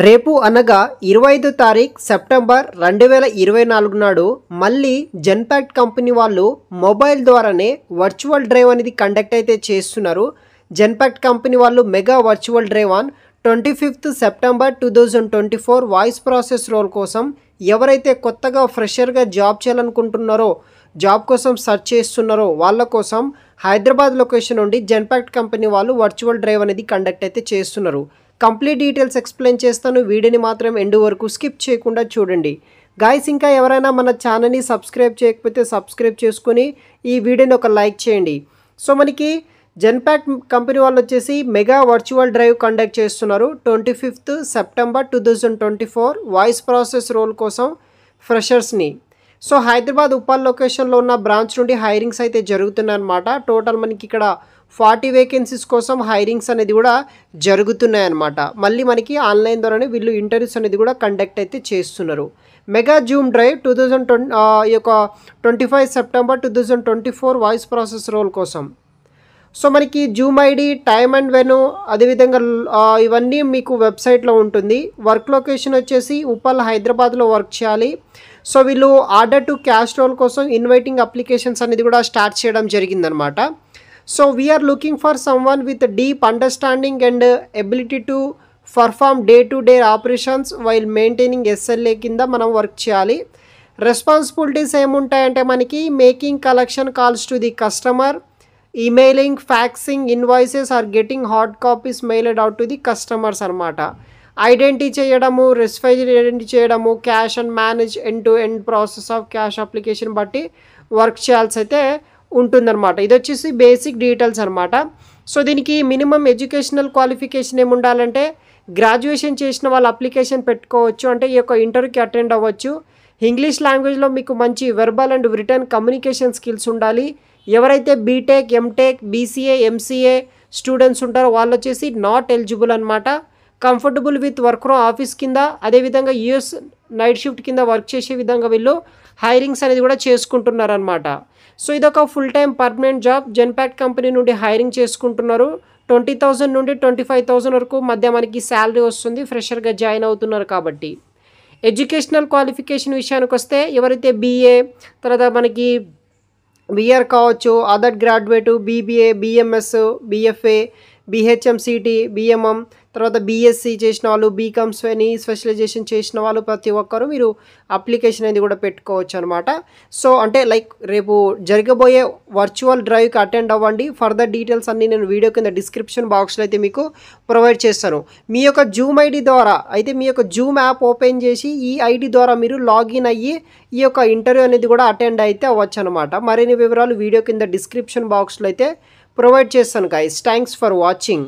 రేపు అనగా 25 తారీఖు సెప్టెంబర్ 2024 నాడు మళ్ళీ జెన్పాక్ట్ కంపెనీ వాళ్ళు మొబైల్ ద్వారానే వర్చువల్ డ్రైవ్ అనేది కండక్ట్ అయితే చేస్తున్నారు. జెన్పాక్ట్ కంపెనీ వాళ్ళు mega virtual drive on 25th September 2024 voice process role కోసం ఎవరైతే కొత్తగా ఫ్రెషర్గా జాబ్ చేయాలనుకుంటున్నారో, జాబ్ కోసం సెర్చ్ చేస్తున్నారో వాళ్ళ కోసం హైదరాబాద్ లొకేషన్ నుండి జెన్పాక్ట్ కంపెనీ వాళ్ళు వర్చువల్ డ్రైవ్ అనేది కండక్ట్ అయితే చేస్తున్నారు. కంప్లీట్ డీటెయిల్స్ ఎక్స్ప్లెయిన్ చేస్తాను. వీడియోని మాత్రం ఎండ్ వరకు స్కిప్ చేయకుండా చూడండి. గాయ్స్, ఇంకా ఎవరైనా మన ఛానల్ని సబ్స్క్రైబ్ చేయకపోతే సబ్స్క్రైబ్ చేసుకుని ఈ వీడియోని ఒక లైక్ చేయండి. సో మనకి జెన్పాక్ట్ కంపెనీ వాళ్ళు వచ్చేసి మెగా వర్చువల్ డ్రైవ్ కండక్ట్ చేస్తున్నారు 25th September 2024 voice process role కోసం ఫ్రెషర్స్ని. సో హైదరాబాద్ ఉప్పల్ లొకేషన్లో ఉన్న బ్రాంచ్ నుండి హైరింగ్స్ అయితే జరుగుతున్నాయి అన్నమాట. టోటల్ మనకి ఇక్కడ 40 వేకెన్సీస్ కోసం హైరింగ్స్ అనేది కూడా జరుగుతున్నాయి అన్నమాట. మళ్ళీ మనకి ఆన్లైన్ ద్వారానే వీళ్ళు ఇంటర్వ్యూస్ అనేది కూడా కండక్ట్ అయితే చేస్తున్నారు. Mega zoom drive 25 September 2024 voice process role కోసం. సో మనకి zoom ID, time and venue, అదేవిధంగా ఇవన్నీ మీకు వెబ్సైట్లో ఉంటుంది. వర్క్ లొకేషన్ వచ్చేసి ఉప్పల్ హైదరాబాద్లో వర్క్ చేయాలి. సో వీళ్ళు ఆర్డర్ టు క్యాష్ రోల్ కోసం ఇన్వైటింగ్ అప్లికేషన్స్ అనేది కూడా స్టార్ట్ చేయడం జరిగిందనమాట. So we're looking for someone with deep understanding and ability to perform day to day operations while maintaining SLA కింద మనం వర్క్ చేయాలి. రెస్పాన్సిబిలిటీస్ ఏముంటాయంటే మనకి making collection calls to the customer, emailing, faxing invoices or getting hard copies mailed out to the customers అనమాట. Identity చేయడము, రెసిఫై identity చేయడము, cash and manage end to end process of cash application బట్టి work చేయాల్సి అయితే ఉంటుందన్నమాట. ఇది వచ్చేసి బేసిక్ డీటెయిల్స్ అనమాట. సో దీనికి మినిమం ఎడ్యుకేషనల్ క్వాలిఫికేషన్ ఏమి ఉండాలంటే గ్రాడ్యుయేషన్ చేసిన వాళ్ళు అప్లికేషన్ పెట్టుకోవచ్చు, అంటే ఈ యొక్క ఇంటర్వ్యూకి అటెండ్ అవ్వచ్చు. ఇంగ్లీష్ లాంగ్వేజ్లో మీకు మంచి verbal and written communication skills ఉండాలి. ఎవరైతే B Tech, M Tech, BCA, MCA students ఉంటారో వాళ్ళు వచ్చేసి నాట్ ఎలిజిబుల్ అనమాట. Comfortable with work from office కింద, అదేవిధంగా యూఎస్ నైట్ షిఫ్ట్ కింద వర్క్ చేసే విధంగా వీళ్ళు హైరింగ్స్ అనేది కూడా చేసుకుంటున్నారనమాట. సో ఇదొక full time permanent job. Genpact company నుండి హైరింగ్ చేసుకుంటున్నారు. 20,000 నుండి 25,000 వరకు మధ్య మనకి శాలరీ వస్తుంది ఫ్రెషర్గా జాయిన్ అవుతున్నారు కాబట్టి. ఎడ్యుకేషనల్ క్వాలిఫికేషన్ విషయానికి వస్తే ఎవరైతే బీఏ, తర్వాత మనకి బిఆర్ కావచ్చు, other graduate, BBA, BMS, BFA, BHMCT, BMM, తర్వాత బీఎస్సీ చేసిన వాళ్ళు, బీకామ్ స్పెషలైజేషన్ చేసిన వాళ్ళు ప్రతి ఒక్కరు మీరు అప్లికేషన్ అనేది కూడా పెట్టుకోవచ్చు అనమాట. సో అంటే లైక్ రేపు జరగబోయే వర్చువల్ డ్రైవ్కి అటెండ్ అవ్వండి. ఫర్దర్ డీటెయిల్స్ అన్నీ నేను వీడియో కింద డిస్క్రిప్షన్ బాక్స్లో అయితే మీకు ప్రొవైడ్ చేస్తాను. మీ యొక్క జూమ్ ఐడి ద్వారా అయితే మీ యొక్క జూమ్ యాప్ ఓపెన్ చేసి ఈ ఐడి ద్వారా మీరు లాగిన్ అయ్యి ఈ యొక్క ఇంటర్వ్యూ అనేది కూడా అటెండ్ అయితే అవ్వచ్చు అనమాట. మరిన్ని వివరాలు వీడియో కింద డిస్క్రిప్షన్ బాక్స్లో అయితే ప్రొవైడ్ చేస్తాను. Guys, thanks for watching.